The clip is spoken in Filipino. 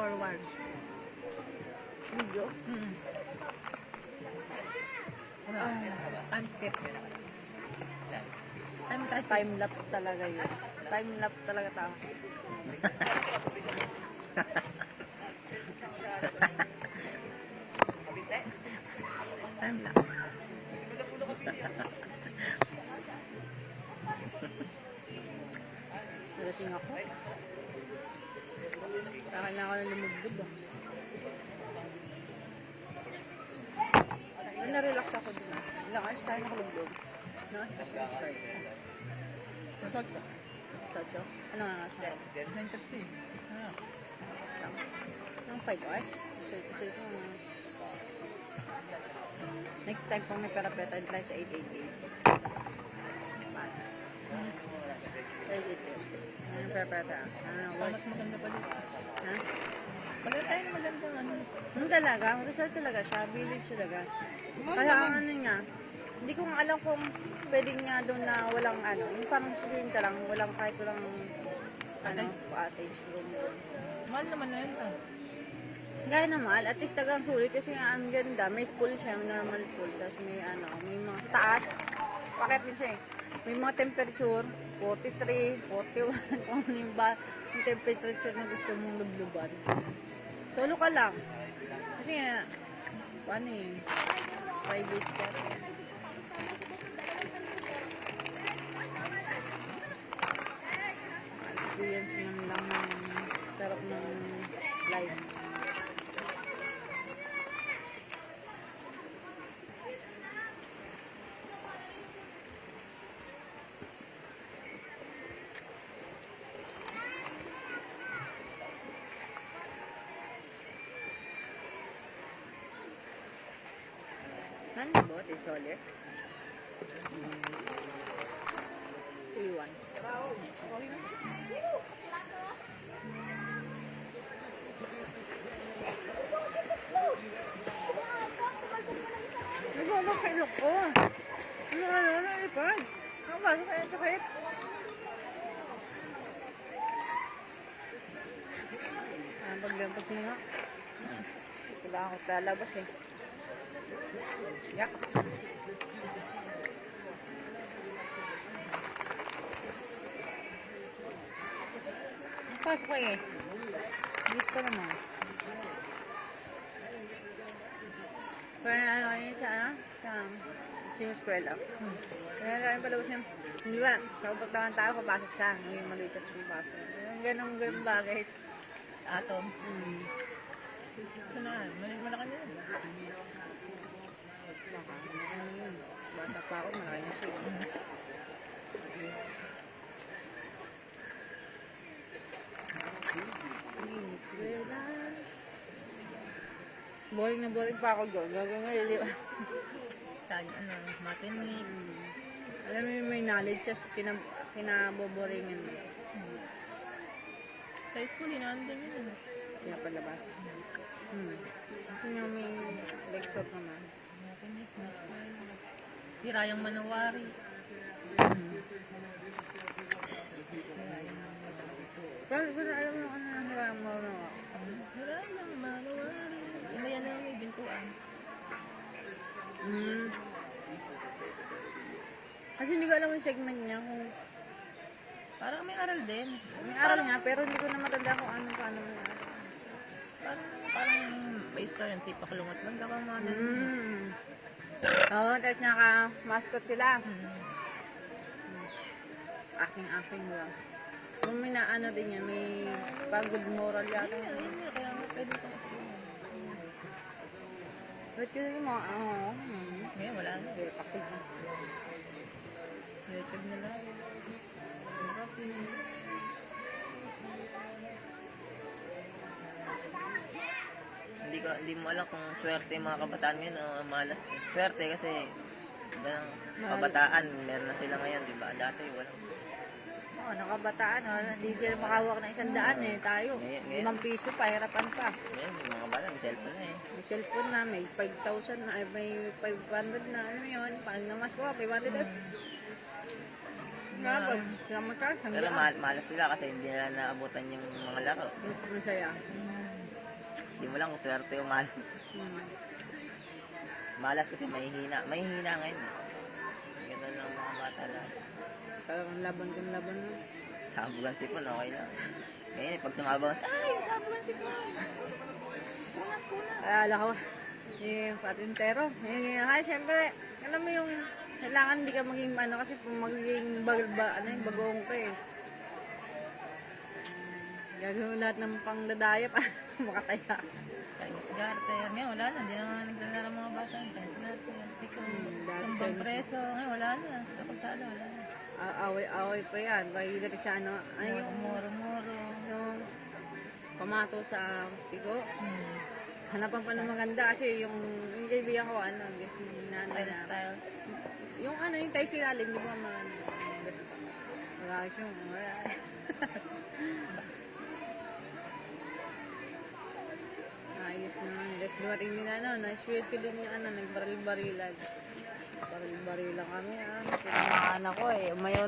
forward. Video? Time skip. Time lapse talaga yun. Time lapse talaga tao. Time lang. Nalasing ako. Kaya ako na lumugdog ah. Na-relax ako din. Ilang hours tayo nakalugdog. No? Result ko. Socho? Ano nga nga? 9:30. Ah. Ang 5 hours? So, next time pang may pera-pera, I'll try sa 888. 888. Ano pera-pera? Mas maganda pa dito. Ha? Wala tayo na magandang ano. Ano talaga? Resort talaga siya. Village talaga. Kaya ang ano niya, hindi ko nga alam kung pwedeng nga doon na walang ano, yung parang swimming ka lang, walang kahit walang ano, cottage room doon. Mahal naman na yun ah. Gaya na mahal, at least tagang sulit kasi nga ang ganda, may pool siya, normal pool, tapos may ano, may mga sa taas, pakit din siya eh. May mga temperature, 43, 41, kung ano yung yung temperature na gusto mong lubluban. Solo ka lang. Kasi nga, paano eh, private ka. Experience man lang ng sarap ng life. Ano ba? Ito solid? Iwan. Nagwawag sa ilok ko. Ano, ipad. Ano ba? Sakit. Pag singa. Kailangan ko talabas eh. Yak. Pasok ko eh. Bilis pa naman. Kaya ano yun siya, ano? Sa eskwela. Kaya lang yung palabas niya. Di ba? Sa upagtangan tayo, papasok siya. Ngayon maliit siya sa papasok. Ganong bagay. Atom. Ito na, malaki na yun. Bata pa ako, malaki na siya. Siniswela. Boring na boring pa ako doon. Gagawin nga liliwa. Saan, ano, matinig. Alam mo yung may knowledge siya sa kinaboboringan mo. Sa school, inaandun yun. Pinapalabas. Kasi nga may lecture naman. Matinig, Hirayang Manawari. Pero siguro alam mo ano na hirang mo na. Hirayang Manawari. Ano yan na may bintuan. Kasi hindi ko alam yung segment niya kung Parang may aral din. may aral nga pero hindi ko na matanda kung paano mo. Parang may story yung tipa kalungat. Banda ka mga Oo, tapos naka-mascot sila. Aking ba. Kung may naano din yan, may pag-good moral yata. Ayun nga, kaya nga pwede kang Ba't yun yung mga, ngayon, wala na. Hindi, paktig na. YouTube na lang. Hindi mo alam kung swerte yung mga kabataan ngayon o malas. Swerte kasi ganang kabataan, meron na sila ngayon, di ba? Dati wala. Oo, nakabataan, hindi sila makawak ng 100 eh. Tayo, Ngayon. 5 piso pa, hirapan pa. Ngayon, yung mga bata, may cellphone na eh. May cellphone na, may 5,000 na, may 500 na, alam mo yun, pag namas ko, 500 na. Nga, sila magkakasang Pero malas sila kasi hindi nila naabutan yung mga laro. Masaya. Hindi mo lang kung swerte o malas. Hmm. Malas kasi mahihina. Mahihina ngayon. Ganun lang mga bata lang. Talagang laban kung laban mo. Sabugan sipon, okay lang. Ngayon, pag sumabaw, ay, sabugan sipon. Punas. Alala ko, yung patintero. Ay, syempre, alam mo yung, kailangan hindi ka maging ano kasi kung magiging bagong ka eh. Gagawin lahat ng pangdadaya para makataya. Kaya isgarte. Ngayon, wala na. Hindi na nagdala ng mga bata. Kaya isgarte. Ikaw, dati tumbang Chinese. preso. Ngayon, wala na. Kapag sala, wala na. Away pa yan. Pagiging siya ano, ano yung Moro. yung pamato sa pigo. Hmm. Hanapan pa ng maganda kasi yung kaibigan ko, ano, guess yung nanay na. Styles. Yung ano, yung tayo silalim, di ba man? Magagis yung, wala. Ayos naman. Tapos dumating din ano, na-swiss ko din yung ano, nagbaril-barilan. Baril-barilan kami, ah. Anak ko eh, umayaw